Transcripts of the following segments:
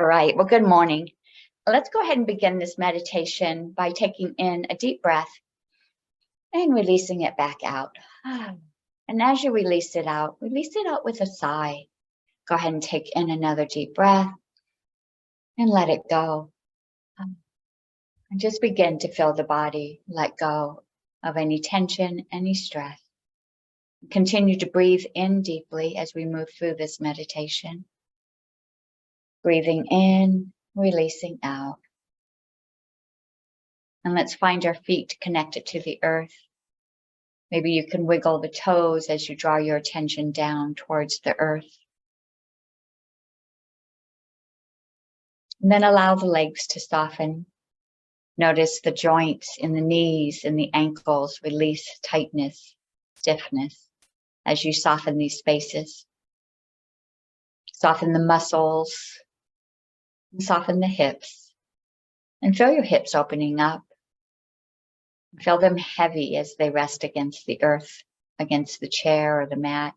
All right, well, good morning. Let's go ahead and begin this meditation by taking in a deep breath and releasing it back out. And as you release it out with a sigh. Go ahead and take in another deep breath and let it go. And just begin to feel the body let go of any tension, any stress. Continue to breathe in deeply as we move through this meditation. Breathing in, releasing out. And let's find our feet connected to the earth. Maybe you can wiggle the toes as you draw your attention down towards the earth. And then allow the legs to soften. Notice the joints in the knees and the ankles release tightness, stiffness as you soften these spaces. Soften the muscles, and soften the hips. And feel your hips opening up. Feel them heavy as they rest against the earth, against the chair or the mat.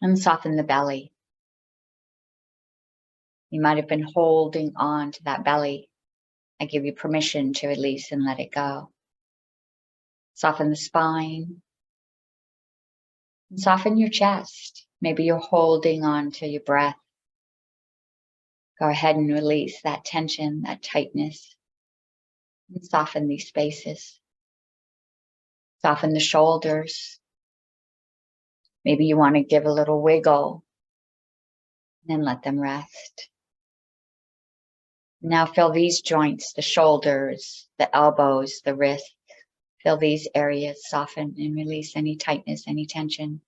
And soften the belly. You might have been holding on to that belly. I give you permission to release and let it go. Soften the spine. And soften your chest. Maybe you're holding on to your breath. Go ahead and release that tension, that tightness. And soften these spaces. Soften the shoulders. Maybe you want to give a little wiggle. And then let them rest. Now feel these joints, the shoulders, the elbows, the wrists. Feel these areas soften and release any tightness, any tension.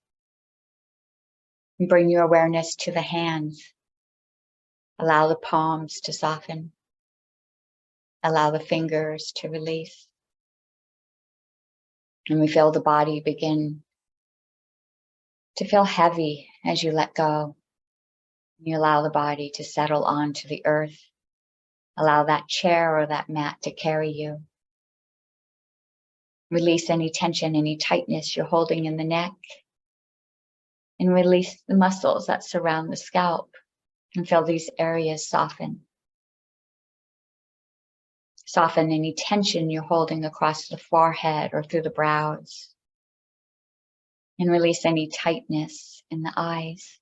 And bring your awareness to the hands. Allow the palms to soften. Allow the fingers to release. And we feel the body begin to feel heavy as you let go. You allow the body to settle onto the earth. Allow that chair or that mat to carry you. Release any tension, any tightness you're holding in the neck. And release the muscles that surround the scalp. And feel these areas soften. Soften any tension you're holding across the forehead or through the brows. And release any tightness in the eyes.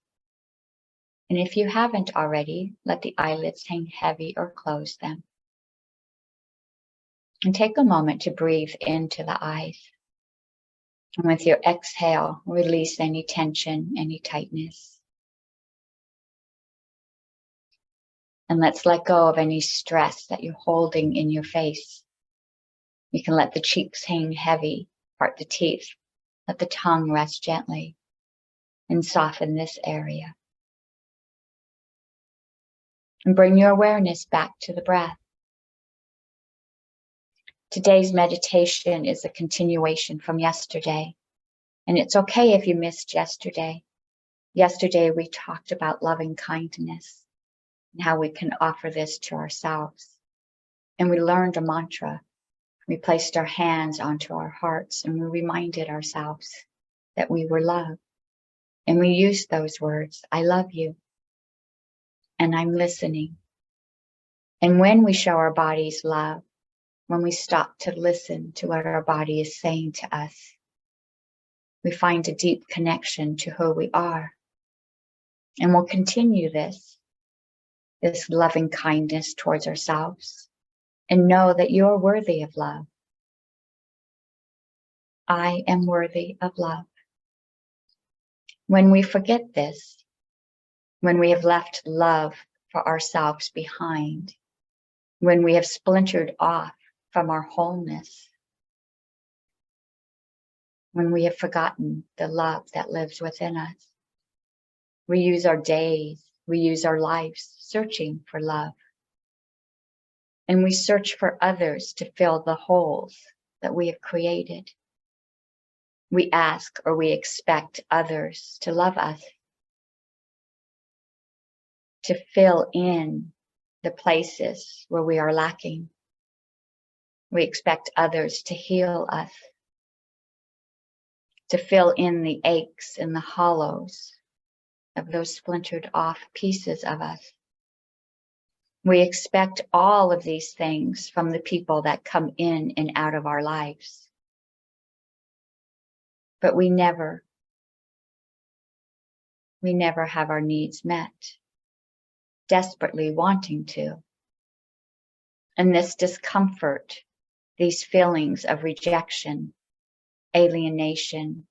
And if you haven't already, let the eyelids hang heavy or close them. And take a moment to breathe into the eyes. And with your exhale, release any tension, any tightness. And let's let go of any stress that you're holding in your face. You can let the cheeks hang heavy, part the teeth, let the tongue rest gently, and soften this area. And bring your awareness back to the breath. Today's meditation is a continuation from yesterday. And it's okay if you missed yesterday. Yesterday, we talked about loving kindness and how we can offer this to ourselves. And we learned a mantra. We placed our hands onto our hearts and we reminded ourselves that we were loved. And we used those words, I love you, and I'm listening. And when we show our bodies love, when we stop to listen to what our body is saying to us, we find a deep connection to who we are. And we'll continue this loving kindness towards ourselves, and know that you're worthy of love. I am worthy of love. When we forget this, when we have left love for ourselves behind, when we have splintered off from our wholeness, when we have forgotten the love that lives within us, we use our days, we use our lives searching for love. And we search for others to fill the holes that we have created. We ask or we expect others to love us, to fill in the places where we are lacking. We expect others to heal us, to fill in the aches and the hollows of those splintered off pieces of us. We expect all of these things from the people that come in and out of our lives. But we never have our needs met, desperately wanting to. And this discomfort, these feelings of rejection, alienation,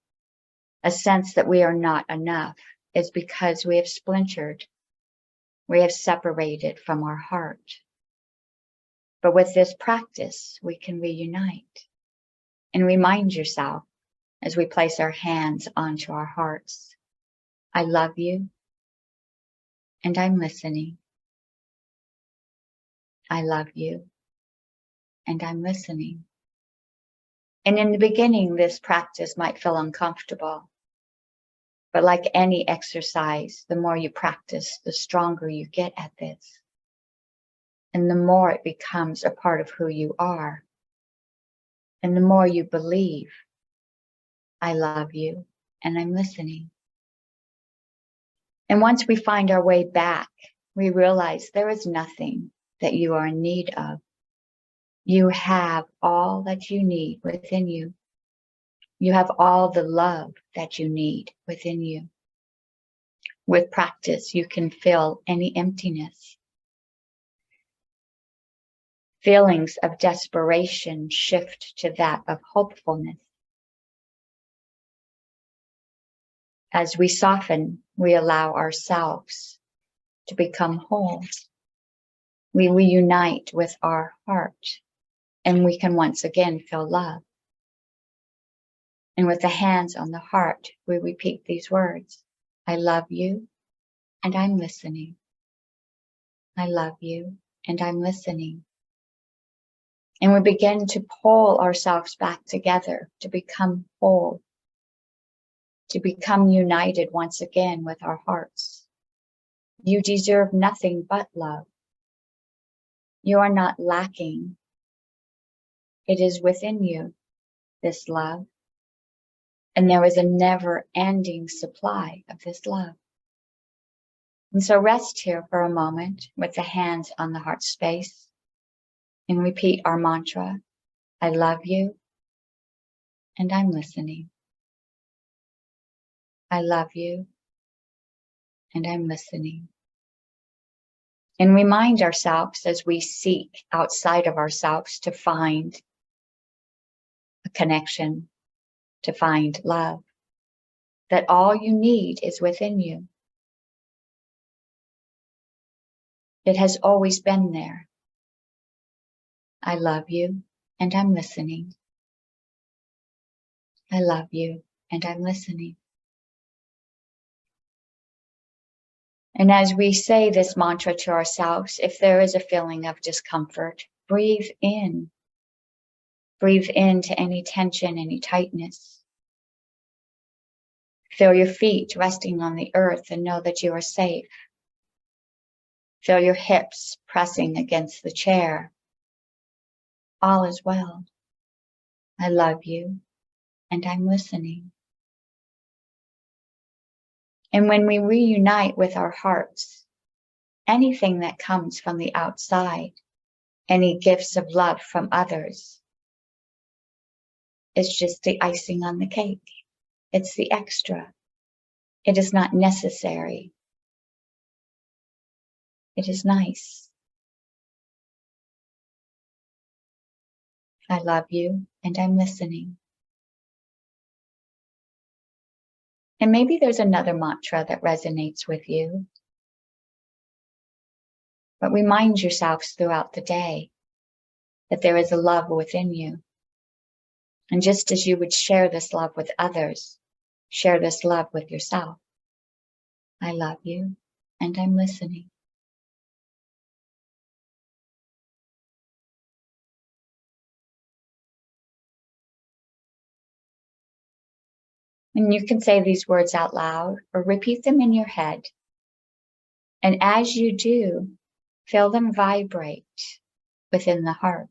a sense that we are not enough, is because we have splintered. We have separated from our heart. But with this practice, we can reunite. And remind yourself, as we place our hands onto our hearts, I love you, and I'm listening. I love you, and I'm listening. And in the beginning, this practice might feel uncomfortable. But like any exercise, the more you practice, the stronger you get at this. And the more it becomes a part of who you are. And the more you believe, I love you, and I'm listening. And once we find our way back, we realize there is nothing that you are in need of. You have all that you need within you. You have all the love that you need within you. With practice, you can fill any emptiness. Feelings of desperation shift to that of hopefulness. As we soften, we allow ourselves to become whole. We reunite with our heart, and we can once again feel love. And with the hands on the heart, we repeat these words. I love you, and I'm listening. I love you, and I'm listening. And we begin to pull ourselves back together to become whole, to become united once again with our hearts. You deserve nothing but love. You are not lacking. It is within you, this love. And there is a never-ending supply of this love. And so rest here for a moment with the hands on the heart space and repeat our mantra, I love you, and I'm listening. I love you, and I'm listening. And remind ourselves as we seek outside of ourselves to find a connection, to find love, that all you need is within you. It has always been there. I love you, and I'm listening. I love you, and I'm listening. And as we say this mantra to ourselves, if there is a feeling of discomfort, breathe in. Breathe into any tension, any tightness. Feel your feet resting on the earth and know that you are safe. Feel your hips pressing against the chair. All is well. I love you, and I'm listening. And when we reunite with our hearts, anything that comes from the outside, any gifts of love from others, is just the icing on the cake. It's the extra. It is not necessary. It is nice. I love you, and I'm listening. And maybe there's another mantra that resonates with you. But remind yourselves throughout the day that there is a love within you. And just as you would share this love with others, share this love with yourself. I love you, and I'm listening. And you can say these words out loud or repeat them in your head. And as you do, feel them vibrate within the heart.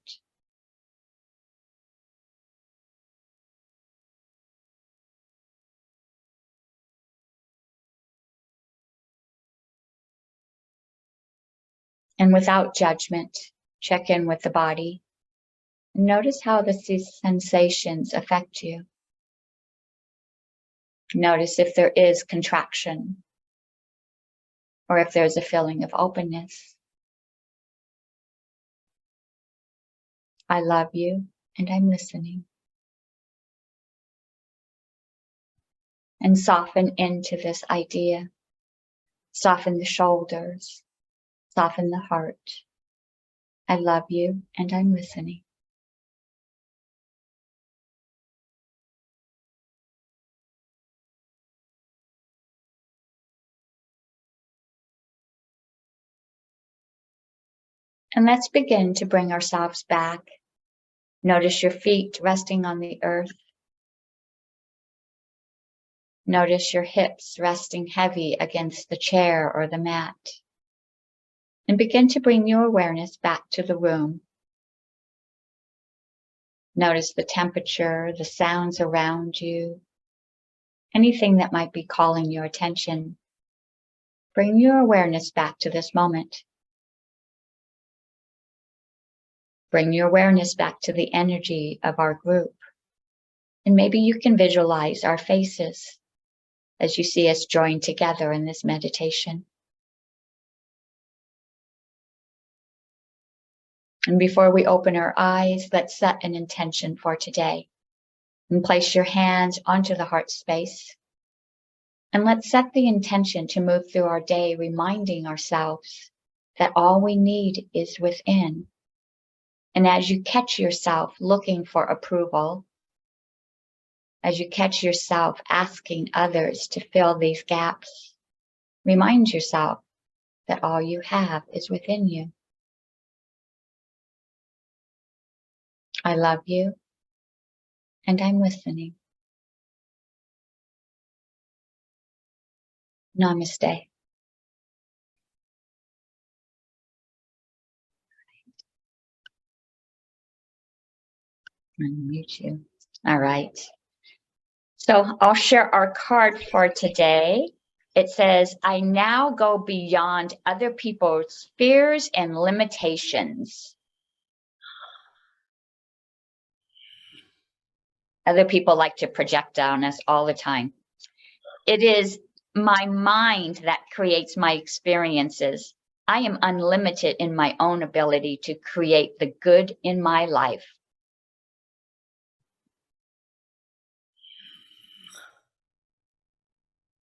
And without judgment, check in with the body. Notice how these sensations affect you. Notice if there is contraction or if there's a feeling of openness. I love you and I'm listening. And soften into this idea. Soften the shoulders. Soften the heart. I love you and I'm listening. And let's begin to bring ourselves back. Notice your feet resting on the earth. Notice your hips resting heavy against the chair or the mat. And begin to bring your awareness back to the room. Notice the temperature, the sounds around you, anything that might be calling your attention. Bring your awareness back to this moment. Bring your awareness back to the energy of our group. And maybe you can visualize our faces as you see us join together in this meditation. And before we open our eyes, let's set an intention for today. And place your hands onto the heart space. And let's set the intention to move through our day, reminding ourselves that all we need is within. And as you catch yourself looking for approval, as you catch yourself asking others to fill these gaps, remind yourself that all you have is within you. I love you, and I'm listening. Namaste. Unmute you. All right. So I'll share our card for today. It says, I now go beyond other people's fears and limitations. Other people like to project on us all the time. It is my mind that creates my experiences. I am unlimited in my own ability to create the good in my life.